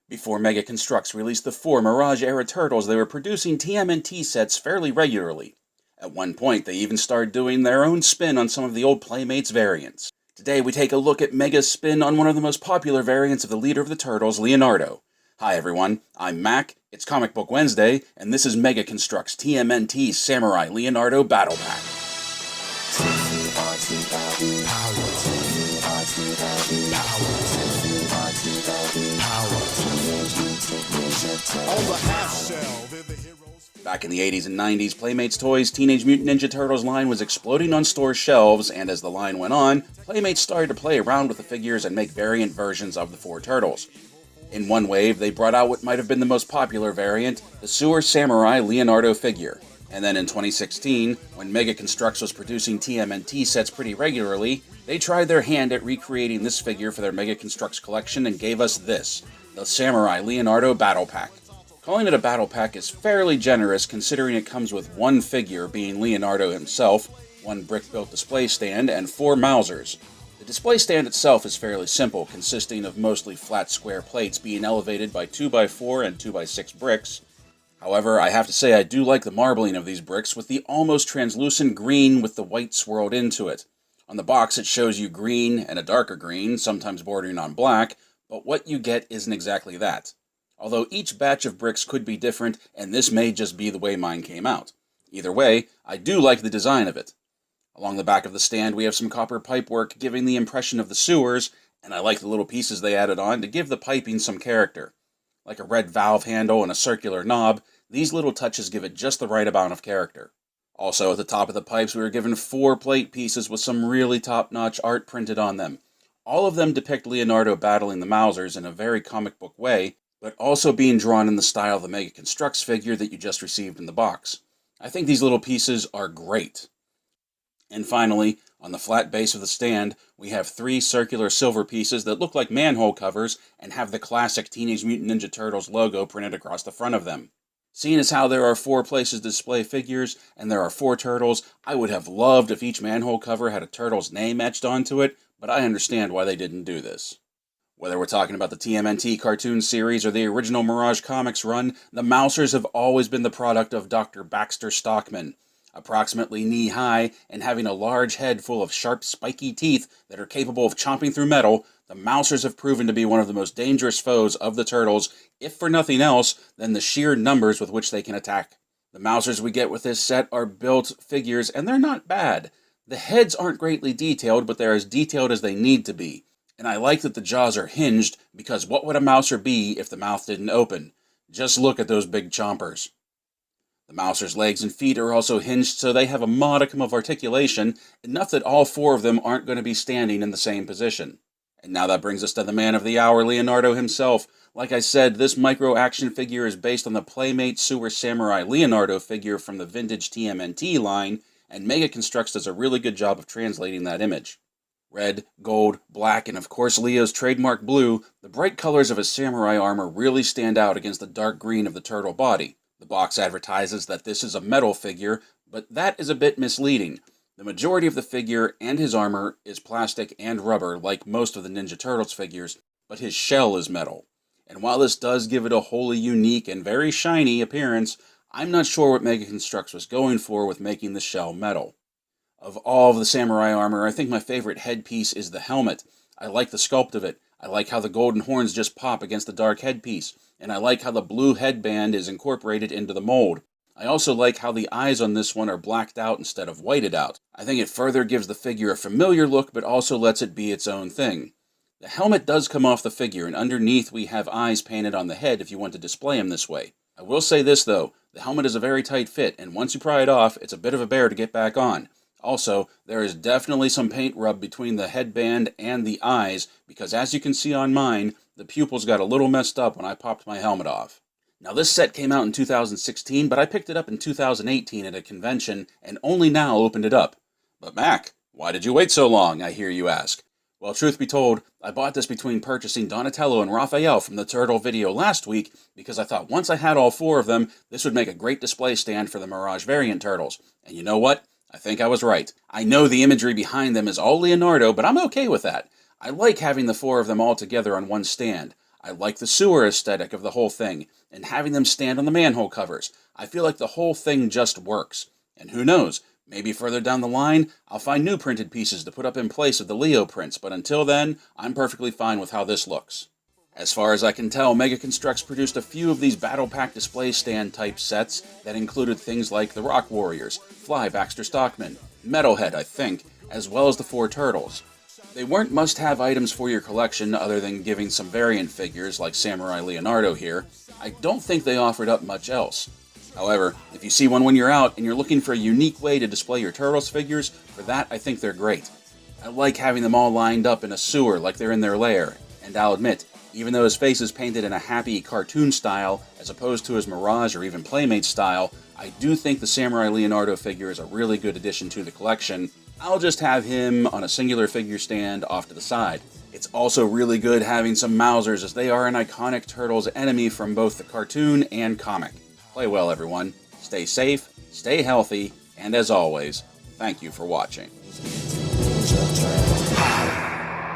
Before Mega Construx released the 4 Mirage-era Turtles, they were producing TMNT sets fairly regularly. At one point, they even started doing their own spin on some of the old Playmates variants. Today, we take a look at Mega's spin on one of the most popular variants of the leader of the Turtles, Leonardo. Hi everyone, I'm Mac, it's Comic Book Wednesday, and this is Mega Construx TMNT Samurai Leonardo Battle Pack. Back in the 80s and 90s, Playmates Toys' Teenage Mutant Ninja Turtles line was exploding on store shelves, and as the line went on, Playmates started to play around with the figures and make variant versions of the 4 Turtles. In one wave, they brought out what might have been the most popular variant, the Sewer Samurai Leonardo figure. And then in 2016, when Mega Construx was producing TMNT sets pretty regularly, they tried their hand at recreating this figure for their Mega Construx collection and gave us this, the Samurai Leonardo Battle Pack. Calling it a battle pack is fairly generous considering it comes with one figure, being Leonardo himself, one brick-built display stand, and 4 Mousers. The display stand itself is fairly simple, consisting of mostly flat square plates being elevated by 2x4 and 2x6 bricks. However, I have to say I do like the marbling of these bricks with the almost translucent green with the white swirled into it. On the box it shows you green and a darker green, sometimes bordering on black, but what you get isn't exactly that. Although each batch of bricks could be different, and this may just be the way mine came out. Either way, I do like the design of it. Along the back of the stand we have some copper pipework giving the impression of the sewers, and I like the little pieces they added on to give the piping some character. Like a red valve handle and a circular knob, these little touches give it just the right amount of character. Also, at the top of the pipes we were given 4 plate pieces with some really top-notch art printed on them. All of them depict Leonardo battling the Mousers in a very comic book way, but also being drawn in the style of the Mega Construx figure that you just received in the box. I think these little pieces are great. And finally, on the flat base of the stand, we have 3 circular silver pieces that look like manhole covers and have the classic Teenage Mutant Ninja Turtles logo printed across the front of them. Seeing as how there are 4 places to display figures, and there are 4 turtles, I would have loved if each manhole cover had a turtle's name etched onto it, but I understand why they didn't do this. Whether we're talking about the TMNT cartoon series or the original Mirage Comics run, the Mousers have always been the product of Dr. Baxter Stockman. Approximately knee-high and having a large head full of sharp, spiky teeth that are capable of chomping through metal, the Mousers have proven to be one of the most dangerous foes of the Turtles, if for nothing else than the sheer numbers with which they can attack. The Mousers we get with this set are built figures, and they're not bad. The heads aren't greatly detailed, but they're as detailed as they need to be. And I like that the jaws are hinged, because what would a Mouser be if the mouth didn't open? Just look at those big chompers. The Mouser's legs and feet are also hinged so they have a modicum of articulation, enough that all 4 of them aren't going to be standing in the same position. And now that brings us to the man of the hour, Leonardo himself. Like I said, this micro-action figure is based on the Playmate Sewer Samurai Leonardo figure from the vintage TMNT line, and Mega Construx does a really good job of translating that image. Red, gold, black, and of course Leo's trademark blue, the bright colors of his samurai armor really stand out against the dark green of the turtle body. The box advertises that this is a metal figure, but that is a bit misleading. The majority of the figure and his armor is plastic and rubber, like most of the Ninja Turtles figures, but his shell is metal. And while this does give it a wholly unique and very shiny appearance, I'm not sure what Mega Construx was going for with making the shell metal. Of all of the samurai armor, I think my favorite headpiece is the helmet. I like the sculpt of it. I like how the golden horns just pop against the dark headpiece. And I like how the blue headband is incorporated into the mold. I also like how the eyes on this one are blacked out instead of whited out. I think it further gives the figure a familiar look, but also lets it be its own thing. The helmet does come off the figure, and underneath we have eyes painted on the head if you want to display him this way. I will say this though, the helmet is a very tight fit, and once you pry it off, it's a bit of a bear to get back on. Also, there is definitely some paint rub between the headband and the eyes, because as you can see on mine, the pupils got a little messed up when I popped my helmet off. Now this set came out in 2016, but I picked it up in 2018 at a convention, and only now opened it up. But Mac, why did you wait so long, I hear you ask? Well, truth be told, I bought this between purchasing Donatello and Raphael from the Turtle video last week, because I thought once I had all 4 of them, this would make a great display stand for the Mirage variant Turtles. And you know what? I think I was right. I know the imagery behind them is all Leonardo, but I'm okay with that. I like having the 4 of them all together on one stand. I like the sewer aesthetic of the whole thing, and having them stand on the manhole covers. I feel like the whole thing just works. And who knows, maybe further down the line, I'll find new printed pieces to put up in place of the Leo prints, but until then, I'm perfectly fine with how this looks. As far as I can tell, Mega Construx produced a few of these Battle Pack display stand type sets that included things like the Rock Warriors, Fly Baxter Stockman, Metalhead, I think, as well as the 4 Turtles. They weren't must-have items for your collection other than giving some variant figures like Samurai Leonardo here. I don't think they offered up much else. However, if you see one when you're out and you're looking for a unique way to display your Turtles figures, for that I think they're great. I like having them all lined up in a sewer like they're in their lair, and I'll admit, even though his face is painted in a happy cartoon style as opposed to his Mirage or even Playmate style, I do think the Samurai Leonardo figure is a really good addition to the collection. I'll just have him on a singular figure stand off to the side. It's also really good having some Mousers, as they are an iconic Turtles enemy from both the cartoon and comic. Play well, everyone. Stay safe, stay healthy, and as always, thank you for watching.